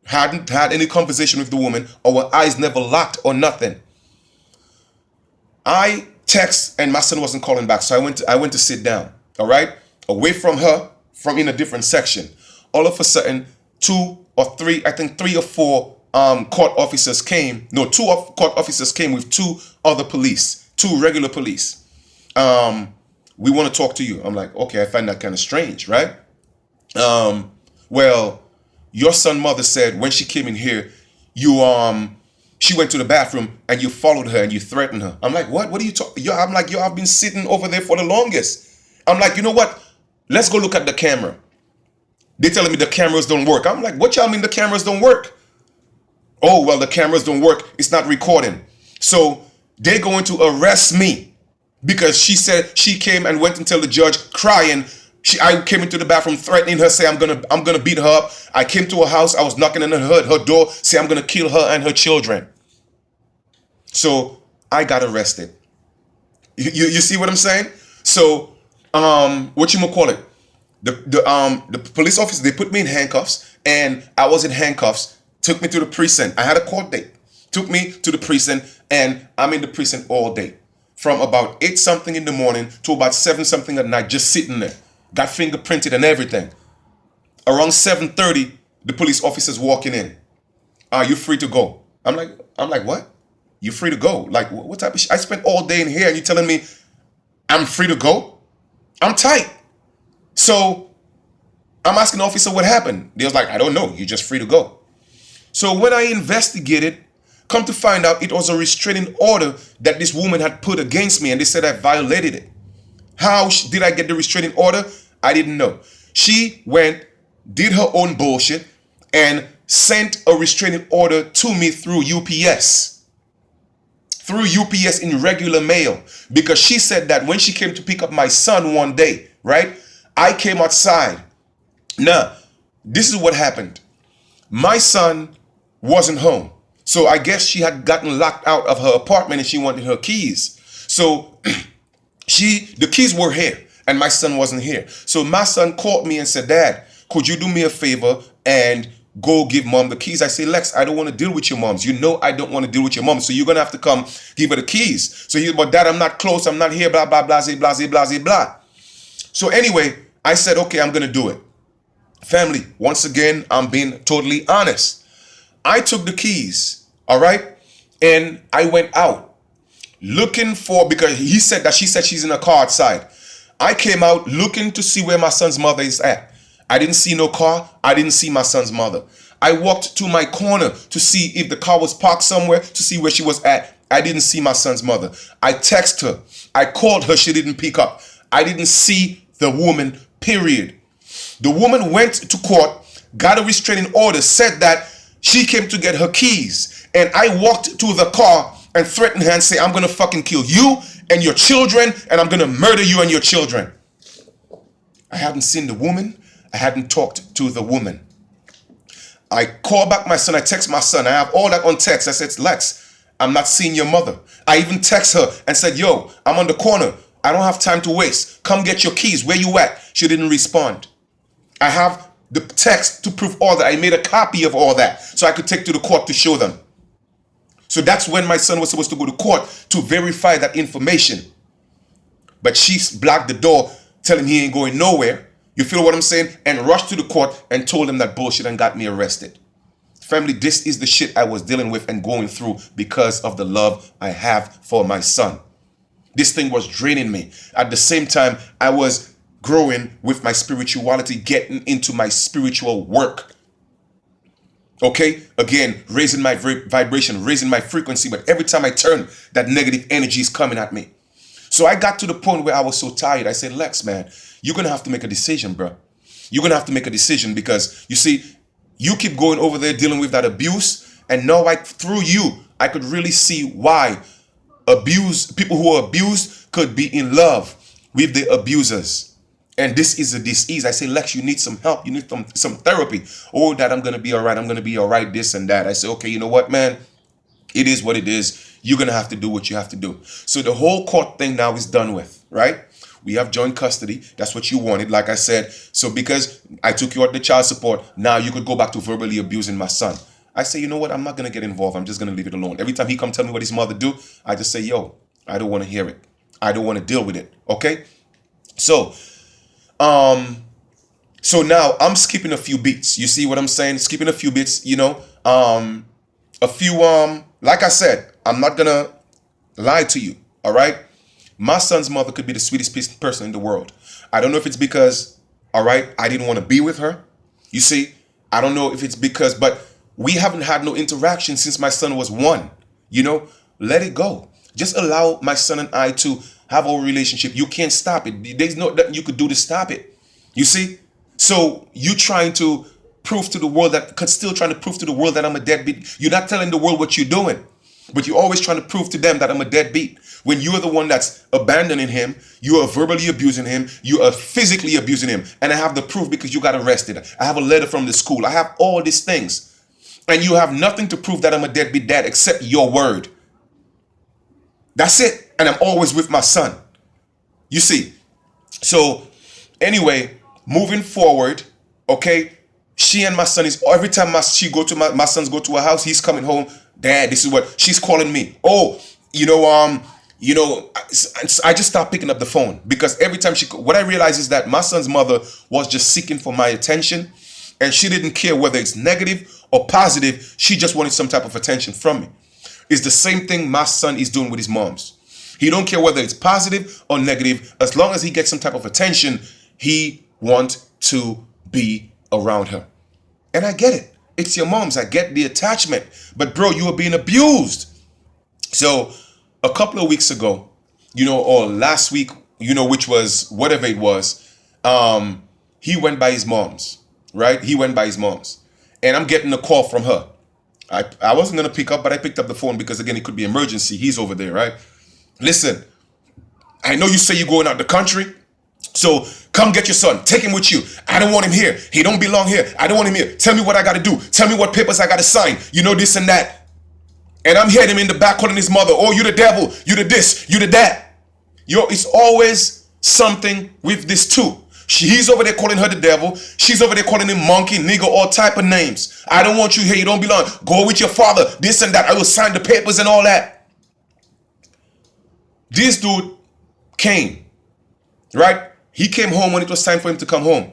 Hadn't had any conversation with the woman. Our eyes never locked or nothing. I text and my son wasn't calling back, so I went to sit down. All right, away from her, from in a different section. All of a sudden, two or three, I think 3 or 4 court officers came. No, court officers came with 2 other police, 2 regular police. We want to talk to you. I'm like, okay, I find that kind of strange, right? Well, your son mother said when she came in here, she went to the bathroom and you followed her and you threatened her. I'm like, what are you talking? I'm like, I've been sitting over there for the longest. I'm like, you know what? Let's go look at the camera. They're telling me the cameras don't work. I'm like, what y'all mean the cameras don't work? Oh, well, the cameras don't work. It's not recording. So they're going to arrest me because she said she came and went and tell the judge crying. I came into the bathroom threatening her, say I'm gonna beat her up. I came to her house. I was knocking on her door, say I'm gonna kill her and her children. So I got arrested. You see what I'm saying? So what you gonna call it? The police officer, they put me in handcuffs, and I was in handcuffs. Took me to the precinct. I had a court date. Took me to the precinct, and I'm in the precinct all day, from about 8 something in the morning to about 7 something at night, just sitting there. Got fingerprinted and everything. Around 7:30, the police officers walking in. Are you free to go? I'm like, what? You free to go? Like, what type of shit? I spent all day in here and you telling me I'm free to go? I'm tight. So I'm asking the officer what happened. They was like, I don't know. You're just free to go. So when I investigated, come to find out it was a restraining order that this woman had put against me, and they said I violated it. How did I get the restraining order? I didn't know. She went, did her own bullshit, and sent a restraining order to me through UPS. Through UPS in regular mail. Because she said that when she came to pick up my son one day, right? I came outside. Now, this is what happened. My son wasn't home. So I guess she had gotten locked out of her apartment and she wanted her keys. So the keys were here and my son wasn't here. So my son called me and said, Dad, could you do me a favor and go give mom the keys? I say, Lex, I don't want to deal with your moms. You know I don't want to deal with your mom. So you're going to have to come give her the keys. So he's, but Dad, I'm not close. I'm not here, blah, blah, blah, blah, blah, blah, blah. So anyway, I said, okay, I'm going to do it. Family, once again, I'm being totally honest. I took the keys, all right? And I went out looking for, because she said she's in a car outside. I came out looking to see where my son's mother is at. I didn't see no car. I didn't see my son's mother. I walked to my corner to see if the car was parked somewhere, to see where she was at. I didn't see my son's mother. I texted her. I called her. She didn't pick up. I didn't see the woman, period. The woman went to court, got a restraining order, said that she came to get her keys. And I walked to the car and threatened her and say, I'm going to fucking kill you and your children, and I'm going to murder you and your children. I hadn't seen the woman. I hadn't talked to the woman. I called back my son. I text my son. I have all that on text. I said, Lex, I'm not seeing your mother. I even text her and said, yo, I'm on the corner. I don't have time to waste. Come get your keys. Where you at? She didn't respond. I have the text to prove all that. I made a copy of all that so I could take to the court to show them. So that's when my son was supposed to go to court to verify that information. But she blocked the door, telling him he ain't going nowhere. You feel what I'm saying? And rushed to the court and told him that bullshit and got me arrested. Family, this is the shit I was dealing with and going through because of the love I have for my son. This thing was draining me. At the same time, I was growing with my spirituality, getting into my spiritual work. Okay? Again, raising my vibration, raising my frequency. But every time I turn, that negative energy is coming at me. So I got to the point where I was so tired. I said, Lex, man, you're going to have to make a decision, bro. You're going to have to make a decision because, you see, you keep going over there dealing with that abuse. And now, through you, I could really see why people who are abused could be in love with the abusers. And this is a disease. I say, Lex, you need some help. You need some therapy. Oh, Dad, I'm going to be all right. I'm going to be all right, this and that. I say, okay, you know what, man? It is what it is. You're going to have to do what you have to do. So the whole court thing now is done with, right? We have joint custody. That's what you wanted, like I said. So because I took you out the child support, now you could go back to verbally abusing my son. I say, you know what? I'm not going to get involved. I'm just going to leave it alone. Every time he come tell me what his mother do, I just say, yo, I don't want to hear it. I don't want to deal with it. Okay? So, so now I'm skipping a few beats. You see what I'm saying? Skipping a few bits, you know. A few, like I said, I'm not going to lie to you. All right? My son's mother could be the sweetest person in the world. I don't know if it's because, all right, I didn't want to be with her. You see? I don't know if it's because, but we haven't had no interaction since my son was 1. You know, let it go. Just allow my son and I to have our relationship. You can't stop it. There's nothing you could do to stop it. You see? So you trying to prove to the world still trying to prove to the world that I'm a deadbeat. You're not telling the world what you're doing, but you're always trying to prove to them that I'm a deadbeat. When you're the one that's abandoning him, you are verbally abusing him, you are physically abusing him. And I have the proof because you got arrested. I have a letter from the school. I have all these things. And you have nothing to prove that I'm a deadbeat dad except your word. That's it. And I'm always with my son. You see? So anyway, moving forward, okay, she and my son is, every time my sons go to her house, he's coming home. Dad, this is what she's calling me. Oh, I just stopped picking up the phone because every time what I realize is that my son's mother was just seeking for my attention, and she didn't care whether it's negative or positive. She just wanted some type of attention from me. It's the same thing my son is doing with his moms. He don't care whether it's positive or negative. As long as he gets some type of attention, he wants to be around her. And I get it. It's your moms. I get the attachment. But bro, you are being abused. So a couple of weeks ago, or last week, which was whatever it was, he went by his mom's, right? He went by his mom's. And I'm getting a call from her. I wasn't going to pick up, but I picked up the phone because, again, it could be emergency. He's over there, right? Listen, I know you say you're going out the country, so come get your son. Take him with you. I don't want him here. He don't belong here. I don't want him here. Tell me what I got to do. Tell me what papers I got to sign. This and that. And I'm hearing him in the back calling his mother, oh, you the devil. You the this. You the that. It's always something with this too. He's over there calling her the devil. She's over there calling him monkey, nigger, all type of names. I don't want you here. You don't belong. Go with your father. This and that. I will sign the papers and all that. This dude came, right? He came home when it was time for him to come home.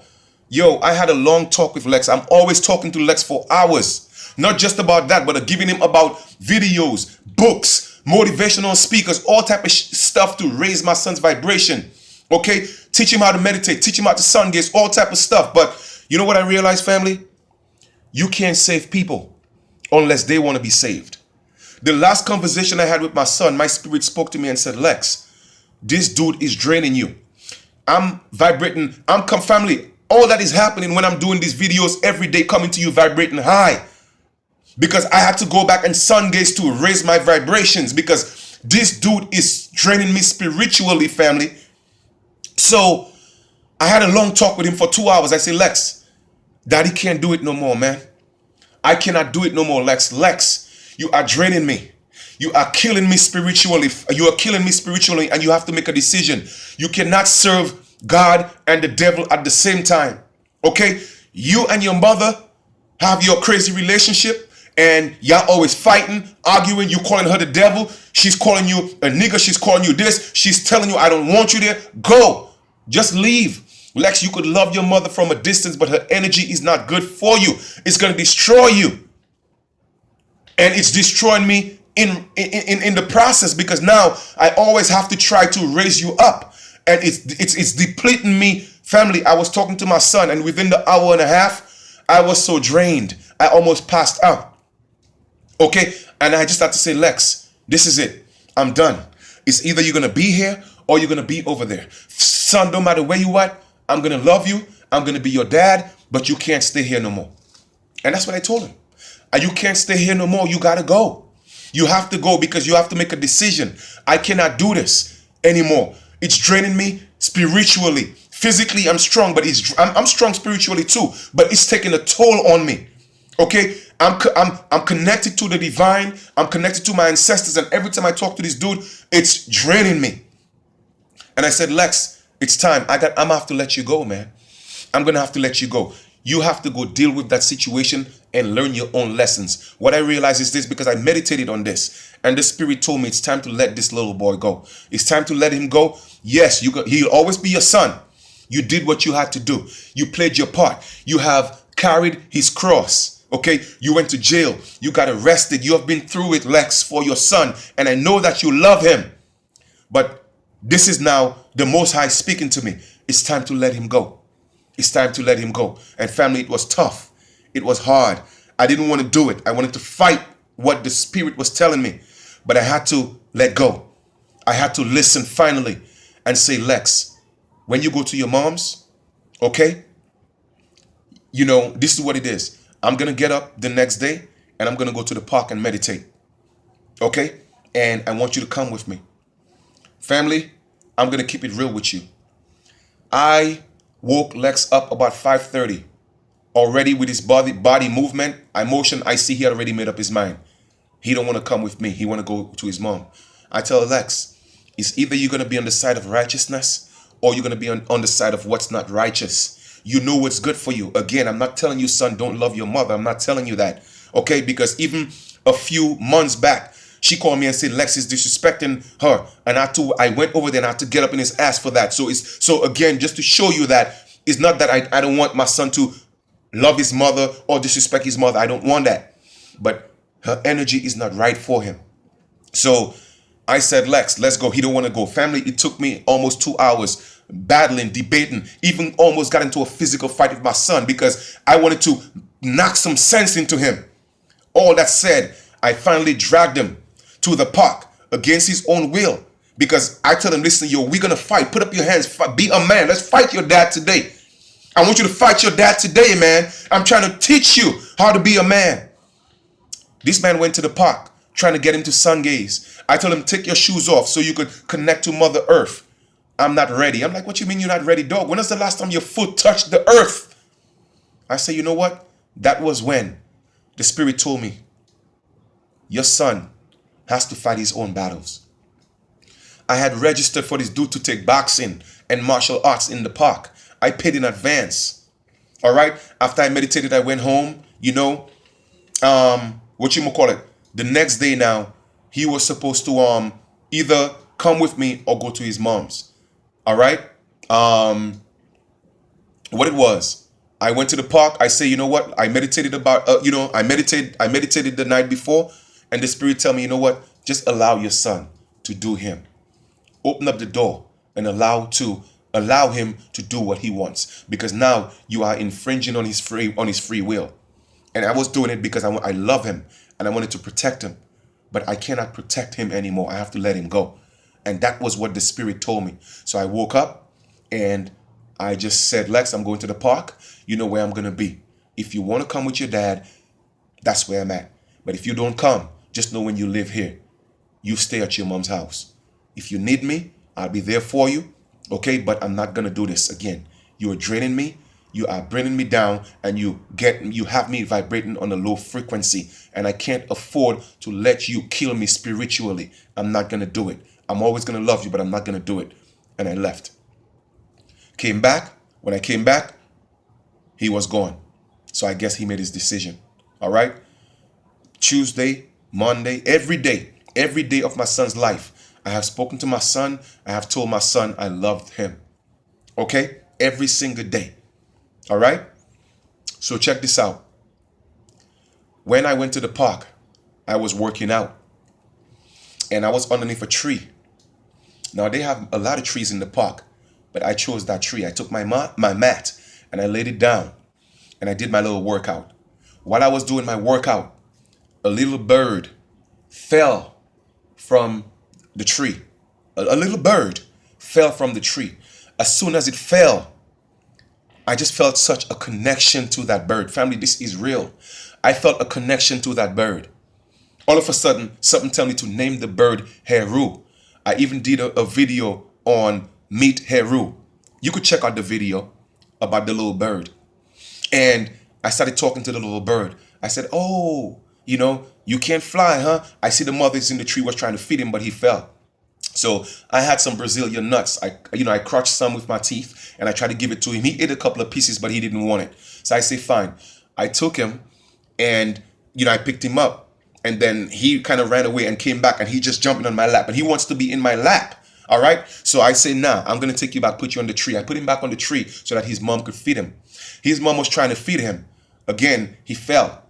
I had a long talk with Lex. I'm always talking to Lex for hours. Not just about that, but giving him about videos, books, motivational speakers, all type of stuff to raise my son's vibration. Okay? Teach him how to meditate. Teach him how to sun gaze, all type of stuff. But you know what I realized, family? You can't save people unless they want to be saved. The last conversation I had with my son, my spirit spoke to me and said, Lex, this dude is draining you. I'm vibrating. Family, all that is happening when I'm doing these videos every day, coming to you vibrating high. Because I had to go back and sun gaze to raise my vibrations because this dude is draining me spiritually, family. So I had a long talk with him for 2 hours. I said, Lex, Daddy can't do it no more, man. I cannot do it no more, Lex. Lex, you are draining me. You are killing me spiritually. You are killing me spiritually, and you have to make a decision. You cannot serve God and the devil at the same time. Okay? You and your mother have your crazy relationship, and y'all always fighting, arguing. You calling her the devil. She's calling you a nigger. She's calling you this. She's telling you, I don't want you there. Go. Just leave. Lex, you could love your mother from a distance, but her energy is not good for you. It's going to destroy you. And it's destroying me in the process because now I always have to try to raise you up. And it's depleting me. Family, I was talking to my son, and within the hour and a half, I was so drained. I almost passed out. Okay? And I just had to say, Lex, this is it. I'm done. It's either you're going to be here or you're going to be over there. Son, no matter where you at, I'm going to love you. I'm going to be your dad, but you can't stay here no more. And that's what I told him. You can't stay here no more. You got to go. You have to go because you have to make a decision. I cannot do this anymore. It's draining me spiritually. Physically, I'm strong, but I'm strong spiritually too. But it's taking a toll on me. Okay? I'm connected to the divine. I'm connected to my ancestors. And every time I talk to this dude, it's draining me. And I said, Lex, It's time. I'm gonna have to let you go, man. I'm gonna have to let you go. You have to go deal with that situation and learn your own lessons. What I realized is this, because I meditated on this, and the Spirit told me it's time to let this little boy go. It's time to let him go. Yes, he'll always be your son. You did what you had to do. You played your part. You have carried his cross. Okay, you went to jail. You got arrested. You have been through it, Lex, for your son, and I know that you love him. But this is now the Most High speaking to me. It's time to let him go. It's time to let him go. And family, it was tough. It was hard. I didn't want to do it. I wanted to fight what the Spirit was telling me. But I had to let go. I had to listen finally and say, Lex, when you go to your mom's, okay, you know, this is what it is. I'm going to get up the next day and I'm going to go to the park and meditate. Okay? And I want you to come with me. Family, I'm going to keep it real with you. I woke Lex up about 5:30. Already with his body movement, emotion, I see he had already made up his mind. He don't want to come with me. He want to go to his mom. I tell Lex, it's either you're going to be on the side of righteousness or you're going to be on the side of what's not righteous. You know what's good for you. Again, I'm not telling you, son, don't love your mother. I'm not telling you that. Okay? Because even a few months back, she called me and said Lex is disrespecting her. And I went over there and I had to get up in his ass for that. So again, just to show you that it's not that I don't want my son to love his mother or disrespect his mother. I don't want that. But her energy is not right for him. So I said, Lex, let's go. He don't want to go. Family, it took me almost 2 hours battling, debating, even almost got into a physical fight with my son because I wanted to knock some sense into him. All that said, I finally dragged him to the park against his own will because I told him, listen, yo, we're going to fight. Put up your hands. Be a man. Let's fight your dad today. I want you to fight your dad today, man. I'm trying to teach you how to be a man. This man went to the park trying to get him to sun gaze. I told him, take your shoes off so you could connect to Mother Earth. I'm not ready. I'm like, what you mean you're not ready, dog? When was the last time your foot touched the earth? I say, you know what? That was when the Spirit told me, your son has to fight his own battles. I had registered for this dude to take boxing and martial arts in the park. I paid in advance. All right. After I meditated, I went home. You know, the next day now, he was supposed to either come with me or go to his mom's. All right. What it was, I went to the park. I say, you know what? I meditated I meditated the night before, and the Spirit tell me, you know what? Just allow your son to do him. Open up the door and allow him to do what he wants, because now you are infringing on his free will. And I was doing it because I love him and I wanted to protect him, but I cannot protect him anymore. I have to let him go. And that was what the Spirit told me. So I woke up and I just said, Lex, I'm going to the park. You know where I'm going to be. If you want to come with your dad, that's where I'm at. But if you don't come, just know when you live here, you stay at your mom's house. If you need me, I'll be there for you. Okay, but I'm not going to do this again. You are draining me. You are bringing me down, and you have me vibrating on a low frequency, and I can't afford to let you kill me spiritually. I'm not going to do it. I'm always going to love you, but I'm not going to do it. And I left. Came back. When I came back, he was gone. So I guess he made his decision. All right. Tuesday, Monday, every day of my son's life, I have spoken to my son. I have told my son I loved him. Okay? Every single day. All right? So check this out. When I went to the park, I was working out. And I was underneath a tree. Now, they have a lot of trees in the park, but I chose that tree. I took my mat and I laid it down and I did my little workout. While I was doing my workout, a little bird fell from the tree. A little bird fell from the tree. As soon as it fell, I just felt such a connection to that bird. Family, this is real. I felt a connection to that bird. All of a sudden, something told me to name the bird Heru. I even did a video on MEET HERU. You could check out the video about the little bird. And I started talking to the little bird. I said, oh, you can't fly, huh? I see the mother's in the tree was trying to feed him, but he fell. So I had some Brazilian nuts. I crushed some with my teeth and I tried to give it to him. He ate a couple of pieces, but he didn't want it. So I say, fine. I took him and, I picked him up, and then he kind of ran away and came back, and he just jumping on my lap, and he wants to be in my lap. All right. So I say, nah, I'm going to take you back, put you on the tree. I put him back on the tree so that his mom could feed him. His mom was trying to feed him. Again, he fell.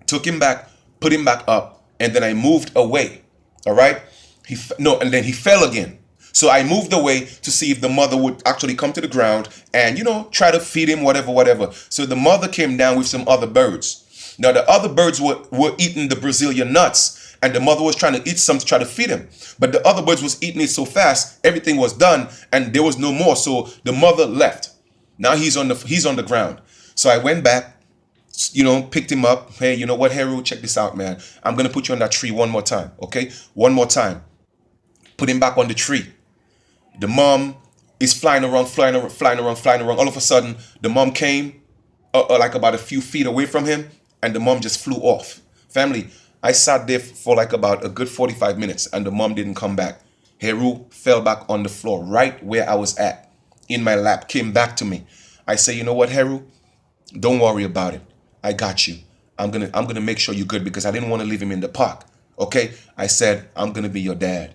Took him back, put him back up, and then I moved away. All right. And then he fell again. So I moved away to see if the mother would actually come to the ground and, try to feed him, whatever. So the mother came down with some other birds. Now, the other birds were eating the Brazilian nuts, and the mother was trying to eat some to try to feed him. But the other birds was eating it so fast, everything was done, and there was no more. So the mother left. Now he's on the ground. So I went back, picked him up. Hey, you know what, Heru, check this out, man. I'm going to put you on that tree one more time, okay? One more time. Put him back on the tree. The mom is flying around. All of a sudden, the mom came like about a few feet away from him, and the mom just flew off. Family, I sat there for like about a good 45 minutes, and the mom didn't come back. Heru fell back on the floor right where I was at, in my lap, came back to me. I say, you know what, Heru? Don't worry about it. I got you. I'm gonna make sure you're good, because I didn't want to leave him in the park. Okay? I said, I'm gonna be your dad.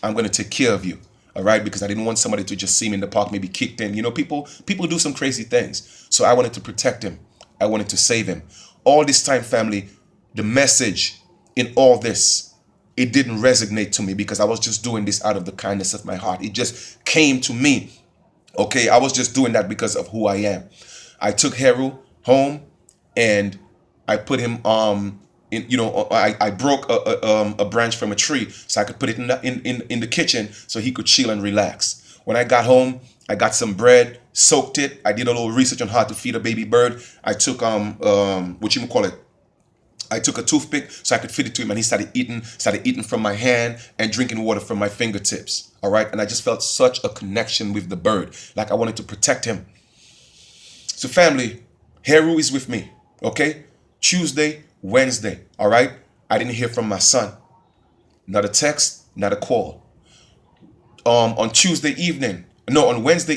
I'm gonna take care of you. All right, because I didn't want somebody to just see him in the park, maybe kicked him. People do some crazy things. So I wanted to protect him. I wanted to save him. All this time, family, the message in all this, it didn't resonate to me, because I was just doing this out of the kindness of my heart. It just came to me. Okay, I was just doing that because of who I am. I took Heru home and I put him I broke a branch from a tree so I could put it in the kitchen so he could chill and relax. When I got home, I got some bread, soaked it. I did a little research on how to feed a baby bird. I took I took a toothpick so I could feed it to him, and he started eating from my hand and drinking water from my fingertips. All right, and I just felt such a connection with the bird, like I wanted to protect him. So family, Heru is with me. Okay, Tuesday, Wednesday, all right? I didn't hear from my son. Not a text, not a call. On Wednesday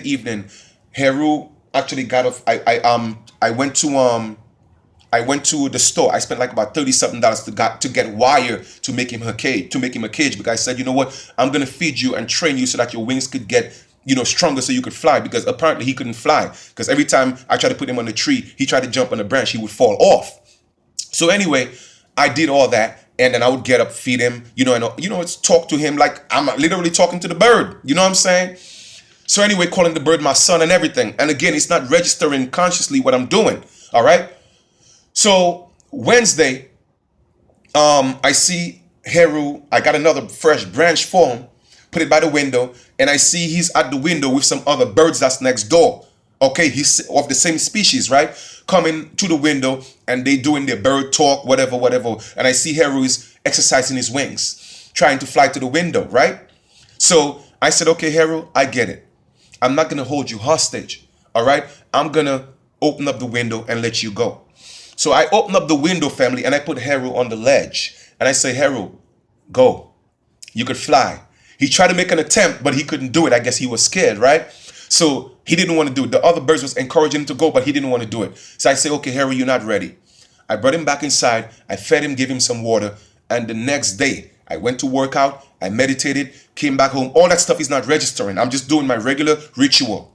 evening, Heru actually got off. I went to the store. I spent like about $30-something to get wire to make him a cage, because I said, you know what? I'm gonna feed you and train you so that your wings could get stronger so you could fly, because apparently he couldn't fly, because every time I tried to put him on the tree, he tried to jump on the branch, he would fall off. So anyway, I did all that, and then I would get up, feed him, it's talk to him like I'm literally talking to the bird. You know what I'm saying? So anyway, calling the bird my son and everything. And again, it's not registering consciously what I'm doing. All right. So Wednesday, I see Heru. I got another fresh branch for him, put it by the window, and I see he's at the window with some other birds that's next door. Okay, he's of the same species, right? Coming to the window, and they doing their bird talk, whatever. And I see Heru is exercising his wings, trying to fly to the window, right? So I said, okay, Heru, I get it. I'm not gonna hold you hostage, all right? I'm gonna open up the window and let you go. So I open up the window, family, and I put Heru on the ledge, and I say, Heru, go. You could fly. He tried to make an attempt, but he couldn't do it. I guess he was scared, right? So he didn't want to do it. The other birds was encouraging him to go, but he didn't want to do it. So I say, okay, Heru, you're not ready. I brought him back inside. I fed him, gave him some water. And the next day, I went to work out. I meditated, came back home. All that stuff is not registering. I'm just doing my regular ritual.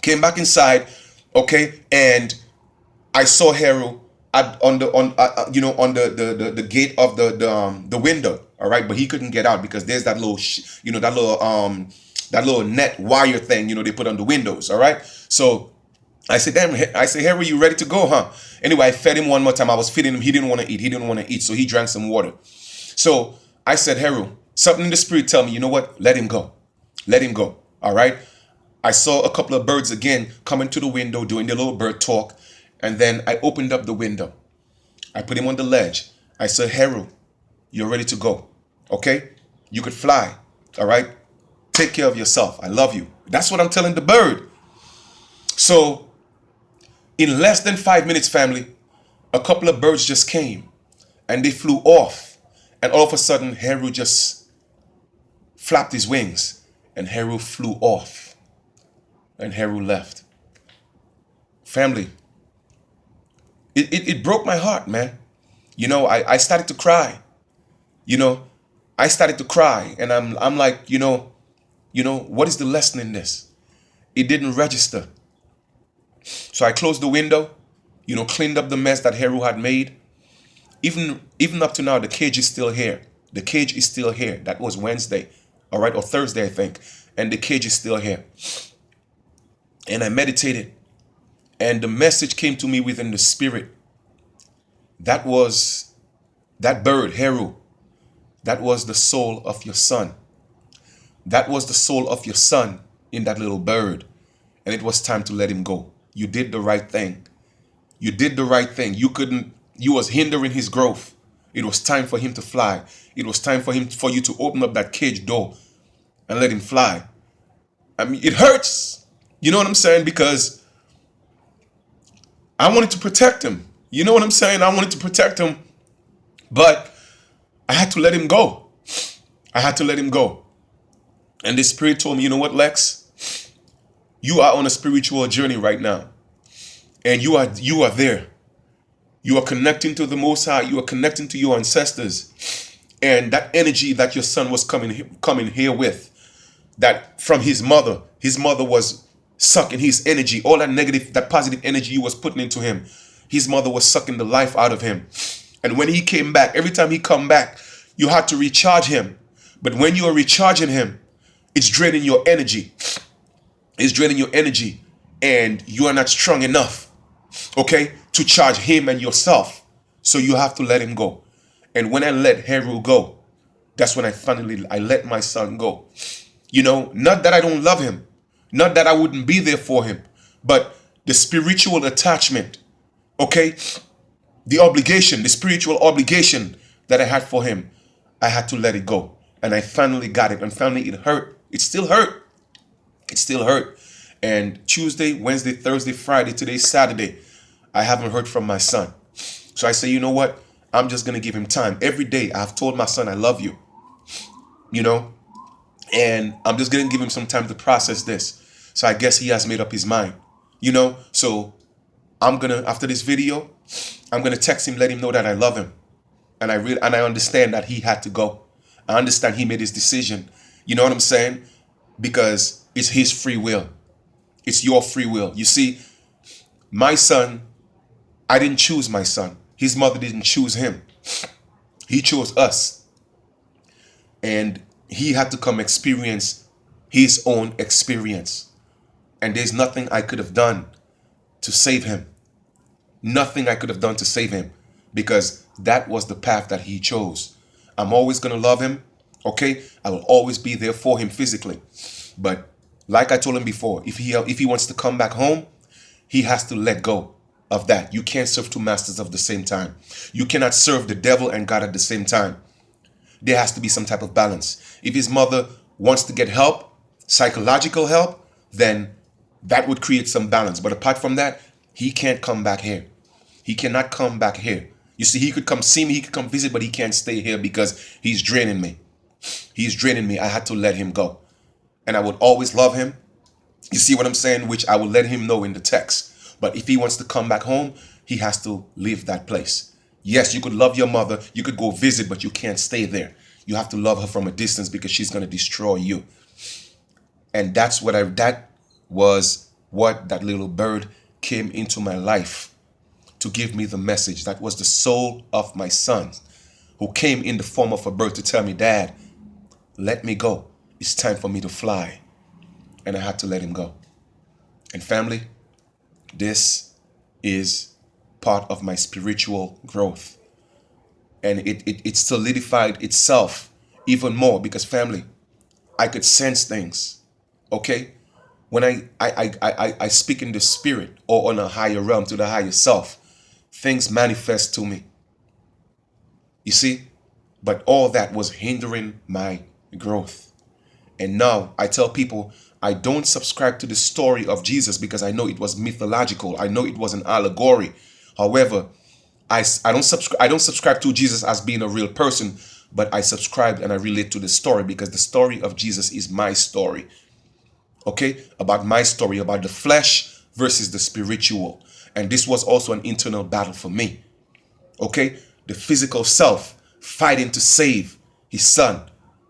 Came back inside, okay, and I saw Heru on the gate of the window. All right, but he couldn't get out because there's that little that little net wire thing, they put on the windows. All right. So I said, Heru, you ready to go, huh? Anyway, I fed him one more time. I was feeding him. He didn't want to eat. So he drank some water. So I said, Heru, something in the spirit tell me, you know what? Let him go. Let him go. All right. I saw a couple of birds again coming to the window, doing their little bird talk. And then I opened up the window. I put him on the ledge. I said, Heru, you're ready to go. Okay? You could fly. All right? Take care of yourself. I love you. That's what I'm telling the bird. So in less than 5 minutes, family, a couple of birds just came and they flew off. And all of a sudden, Heru just flapped his wings, and Heru flew off, and Heru left. Family, it broke my heart, man. You know, I started to cry. You know, I started to cry, and I'm like, what is the lesson in this? It didn't register. So I closed the window, cleaned up the mess that Heru had made. Even up to now, the cage is still here. The cage is still here. That was Wednesday, all right, or Thursday, I think. And the cage is still here. And I meditated, and the message came to me within the spirit. That was that bird, Heru. That was the soul of your son. That was the soul of your son in that little bird. And it was time to let him go. You did the right thing. You did the right thing. You was hindering his growth. It was time for him to fly. It was time for you to open up that cage door and let him fly. I mean, it hurts. You know what I'm saying? Because I wanted to protect him. You know what I'm saying? I wanted to protect him, but I had to let him go. I had to let him go. And the spirit told me, you know what, Lex? You are on a spiritual journey right now. And you are there. You are connecting to the Most High. You are connecting to your ancestors. And that energy that your son was coming here with, that from his mother was sucking his energy, all that negative, that positive energy you was putting into him. His mother was sucking the life out of him. And when he came back, every time he come back, you had to recharge him. But when you are recharging him, it's draining your energy. It's draining your energy. And you are not strong enough, okay, to charge him and yourself. So you have to let him go. And when I let Heru go, that's when I let my son go. Not that I don't love him, not that I wouldn't be there for him, but the spiritual attachment, okay, the spiritual obligation that I had for him, I had to let it go. And I finally got it. And finally it hurt. It still hurt. It still hurt. And Tuesday, Wednesday, Thursday, Friday, today's Saturday, I haven't heard from my son. So I say, you know what? I'm just going to give him time. Every day I've told my son, I love you, and I'm just going to give him some time to process this. So I guess he has made up his mind, so I'm going to, after this video, I'm going to text him, let him know that I love him. And I understand that he had to go. I understand he made his decision. You know what I'm saying? Because it's his free will. It's your free will. You see, my son, I didn't choose my son. His mother didn't choose him. He chose us. And he had to come experience his own experience. And there's nothing I could have done to save him. Nothing I could have done to save him, because that was the path that he chose. I'm always going to love him, okay? I will always be there for him physically. But like I told him before, if he wants to come back home, he has to let go of that. You can't serve two masters at the same time. You cannot serve the devil and God at the same time. There has to be some type of balance. If his mother wants to get help, psychological help, then that would create some balance. But apart from that, he can't come back here. He cannot come back here. You see, he could come see me, he could come visit, but he can't stay here because he's draining me. He's draining me. I had to let him go. And I would always love him. You see what I'm saying? Which I will let him know in the text. But if he wants to come back home, he has to leave that place. Yes, you could love your mother. You could go visit, but you can't stay there. You have to love her from a distance because she's going to destroy you. And that was what that little bird came into my life to give me the message. That was the soul of my son who came in the form of a bird to tell me, Dad, let me go. It's time for me to fly. And I had to let him go. And family, this is part of my spiritual growth. And it solidified itself even more because, family, I could sense things, okay? When I speak in the spirit or on a higher realm to the higher self, things manifest to me. You see? But all that was hindering my growth. And now I tell people, I don't subscribe to the story of Jesus because I know it was mythological. I know it was an allegory. However, I don't subscribe to Jesus as being a real person, but I subscribe and I relate to the story because the story of Jesus is my story. Okay? About my story, about the flesh versus the spiritual. And this was also an internal battle for me. Okay? The physical self fighting to save his son.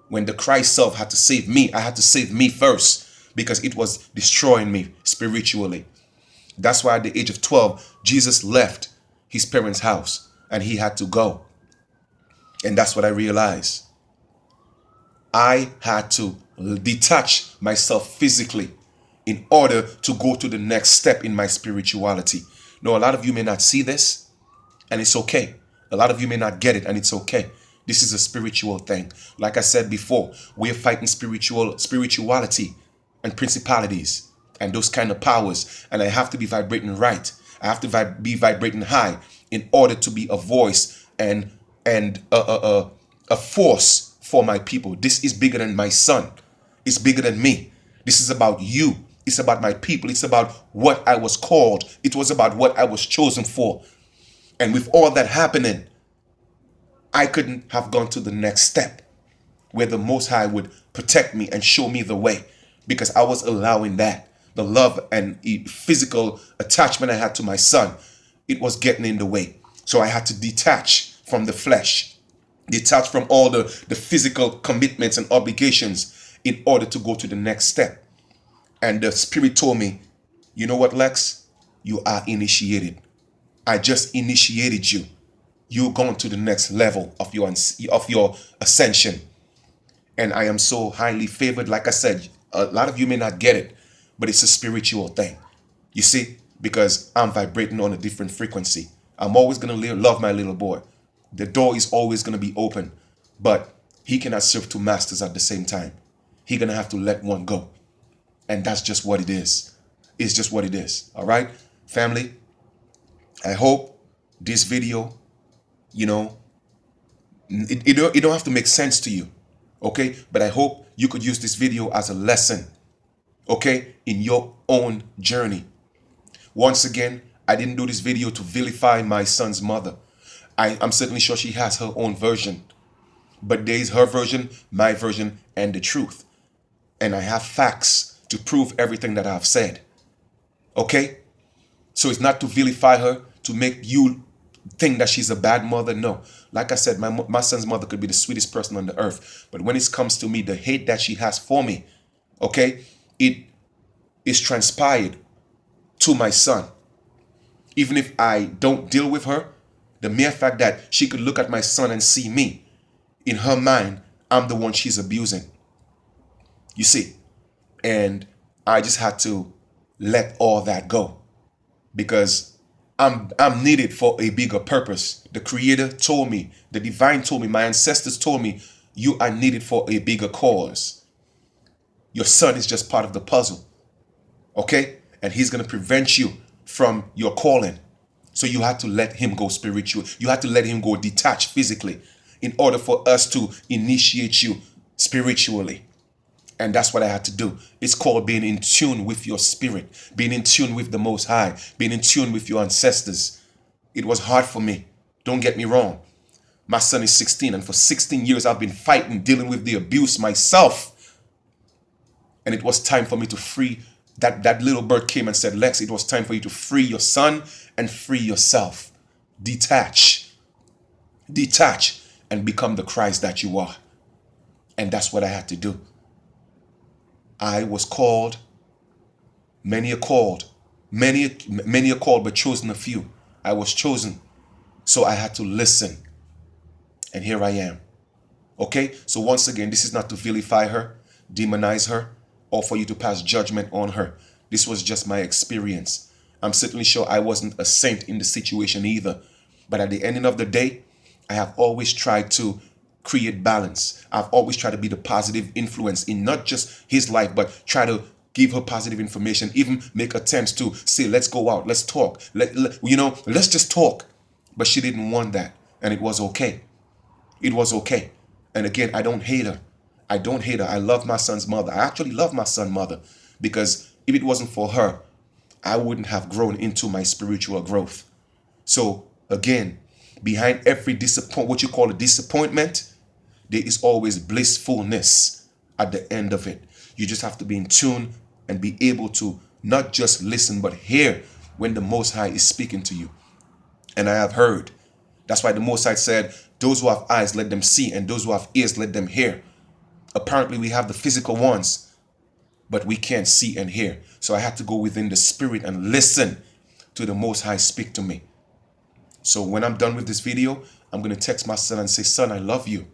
When the Christ self had to save me, I had to save me first because it was destroying me spiritually. That's why at the age of 12, Jesus left his parents' house and he had to go. And that's what I realized. I had to detach myself physically in order to go to the next step in my spirituality. Now, a lot of you may not see this, and it's okay. A lot of you may not get it, and it's okay. This is a spiritual thing. Like I said before, we're fighting spirituality and principalities and those kind of powers. And I have to be vibrating right. I have to be vibrating high in order to be a voice and a force for my people. This is bigger than my son. It's bigger than me. This is about you. It's about my people. It's about what I was called. It was about what I was chosen for. And with all that happening, I couldn't have gone to the next step where the Most High would protect me and show me the way because I was allowing that. The love and physical attachment I had to my son, it was getting in the way. So I had to detach from the flesh, detach from all the physical commitments and obligations in order to go to the next step. And the Spirit told me, you know what, Lex? You are initiated. I just initiated you. You're going to the next level of your ascension. And I am so highly favored. Like I said, a lot of you may not get it, but it's a spiritual thing. You see, because I'm vibrating on a different frequency. I'm always going to love my little boy. The door is always going to be open, but he cannot serve two masters at the same time. He's going to have to let one go. And that's just what it is. It's just what it is. All right, family? I hope this video, you know, it don't have to make sense to you. Okay? But I hope you could use this video as a lesson. Okay? In your own journey. Once again, I didn't do this video to vilify my son's mother. I'm certainly sure she has her own version. But there is her version, my version, and the truth. And I have facts to prove everything that I've said. Okay? So it's not to vilify her, to make you think that she's a bad mother. No. Like I said, my son's mother could be the sweetest person on the earth. But when it comes to me, the hate that she has for me, okay, it is transpired to my son. Even if I don't deal with her, the mere fact that she could look at my son and see me, in her mind, I'm the one she's abusing. You see? And I just had to let all that go because I'm needed for a bigger purpose. The Creator told me, the Divine told me, my ancestors told me, you are needed for a bigger cause. Your son is just part of the puzzle. Okay? And he's going to prevent you from your calling. So you have to let him go spiritual. You have to let him go detached physically in order for us to initiate you spiritually. And that's what I had to do. It's called being in tune with your spirit, being in tune with the Most High, being in tune with your ancestors. It was hard for me. Don't get me wrong. My son is 16, and for 16 years I've been fighting, dealing with the abuse myself. And it was time for me to free. That little bird came and said, Lex, it was time for you to free your son and free yourself. Detach. Detach and become the Christ that you are. And that's what I had to do. I was called, many are called, many are called, but chosen a few. I was chosen, so I had to listen. And here I am. Okay? So once again, this is not to vilify her, demonize her, or for you to pass judgment on her. This was just my experience. I'm certainly sure I wasn't a saint in the situation either. But at the end of the day, I have always tried to create balance. I've always tried to be the positive influence in not just his life, but try to give her positive information, even make attempts to say, let's go out, let's talk, let's just talk. But she didn't want that. And it was okay. It was okay. And again, I don't hate her. I don't hate her. I love my son's mother. I actually love my son's mother because if it wasn't for her, I wouldn't have grown into my spiritual growth. So again, behind every what you call a disappointment, there is always blissfulness at the end of it. You just have to be in tune and be able to not just listen, but hear when the Most High is speaking to you. And I have heard. That's why the Most High said, those who have eyes, let them see, and those who have ears, let them hear. Apparently, we have the physical ones, but we can't see and hear. So I had to go within the spirit and listen to the Most High speak to me. So when I'm done with this video, I'm going to text my son and say, son, I love you.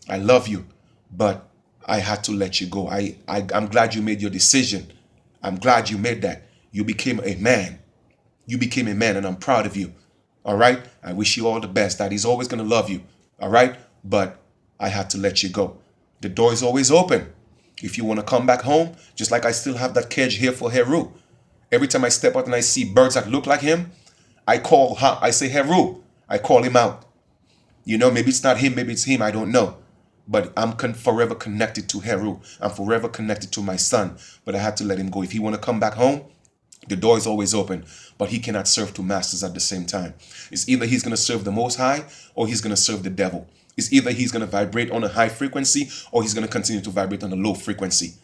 I love you, but I had to let you go. I'm glad you made your decision. I'm glad you made that. You became a man. You became a man, and I'm proud of you. All right? I wish you all the best. Daddy's always going to love you. All right? But I had to let you go. The door is always open. If you want to come back home, just like I still have that cage here for Heru. Every time I step out and I see birds that look like him, I say Heru. I call him out. You know, maybe it's not him, maybe it's him, I don't know. But I'm forever connected to Heru. I'm forever connected to my son. But I had to let him go. If he want to come back home, the door is always open. But he cannot serve two masters at the same time. It's either he's going to serve the Most High or he's going to serve the devil. It's either he's going to vibrate on a high frequency or he's going to continue to vibrate on a low frequency.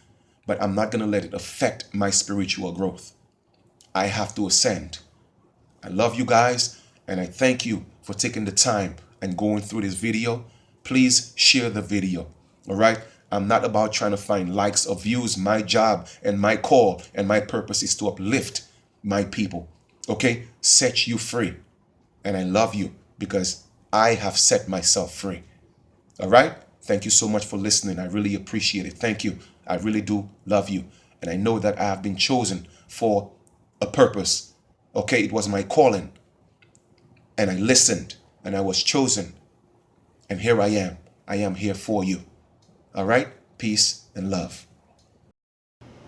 But I'm not going to let it affect my spiritual growth. I have to ascend. I love you guys, and I thank you for taking the time and going through this video. Please share the video. All right? I'm not about trying to find likes or views. My job and my call and my purpose is to uplift my people. Okay? Set you free. And I love you because I have set myself free. All right? Thank you so much for listening. I really appreciate it. Thank you. I really do love you. And I know that I have been chosen for a purpose. Okay? It was my calling. And I listened and I was chosen. And here I am. I am here for you. All right? Peace and love.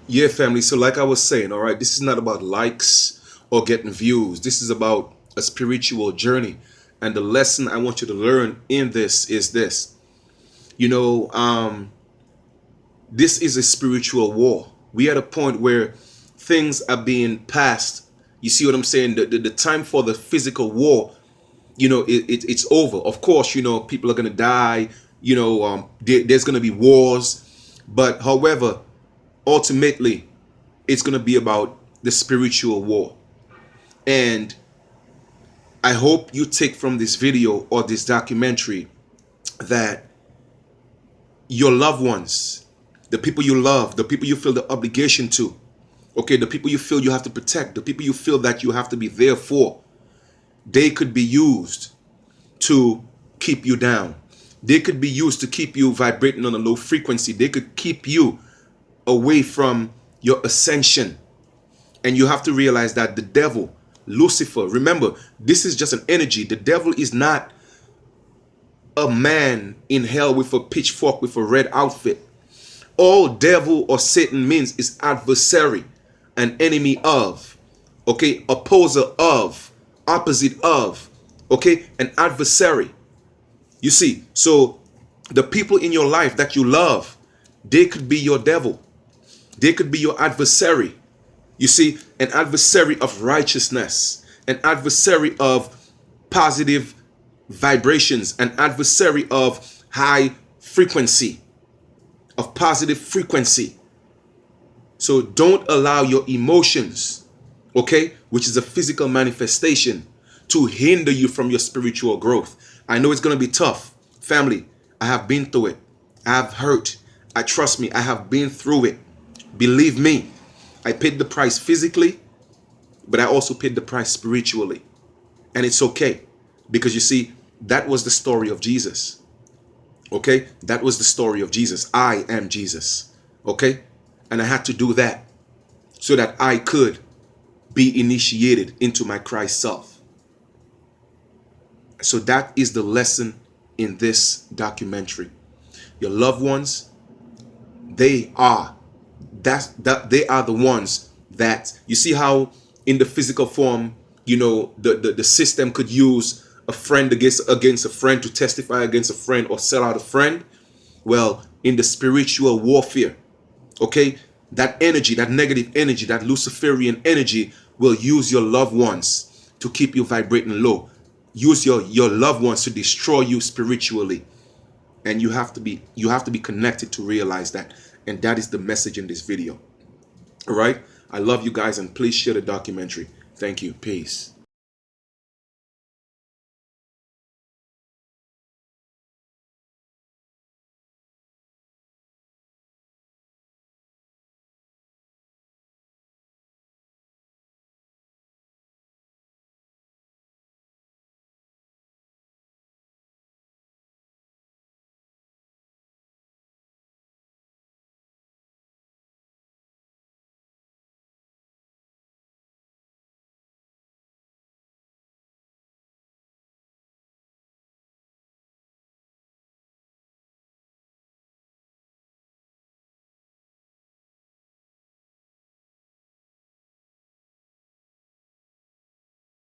Yeah, family. So like I was saying, all right, this is not about likes or getting views. This is about a spiritual journey. And the lesson I want you to learn in this is this. You know, this is a spiritual war. We are at a point where things are being passed. You see what I'm saying? The time for the physical war, you know, it's over. Of course, you know, people are going to die. You know, there's going to be wars. But however, ultimately, it's going to be about the spiritual war. And I hope you take from this video or this documentary that your loved ones, the people you love, the people you feel the obligation to, okay, the people you feel you have to protect, the people you feel that you have to be there for, they could be used to keep you down. They could be used to keep you vibrating on a low frequency. They could keep you away from your ascension. And you have to realize that the devil, Lucifer, remember, this is just an energy. The devil is not a man in hell with a pitchfork with a red outfit. All devil or Satan means is adversary, an enemy of, okay, opposer of, opposite of, okay, an adversary. You see, so the people in your life that you love, they could be your devil. They could be your adversary. You see, an adversary of righteousness, an adversary of positive vibrations, an adversary of high frequency, of positive frequency. So don't allow your emotions, okay, which is a physical manifestation, to hinder you from your spiritual growth. I know it's going to be tough. Family, I have been through it. I have hurt. Trust me, I have been through it. Believe me, I paid the price physically, but I also paid the price spiritually. And it's okay. Because you see, that was the story of Jesus. Okay? That was the story of Jesus. I am Jesus. Okay? And I had to do that so that I could be initiated into my Christ self. So that is the lesson in this documentary. Your loved ones, they are the ones that, you see how in the physical form, you know, the system could use a friend against a friend to testify against a friend or sell out a friend. Well, in the spiritual warfare, okay, that energy, that negative energy, that Luciferian energy will use your loved ones to keep you vibrating low. Use your loved ones to destroy you spiritually. And you have to be connected to realize that. And that is the message in this video. All right. I love you guys, and please share the documentary. Thank you. Peace.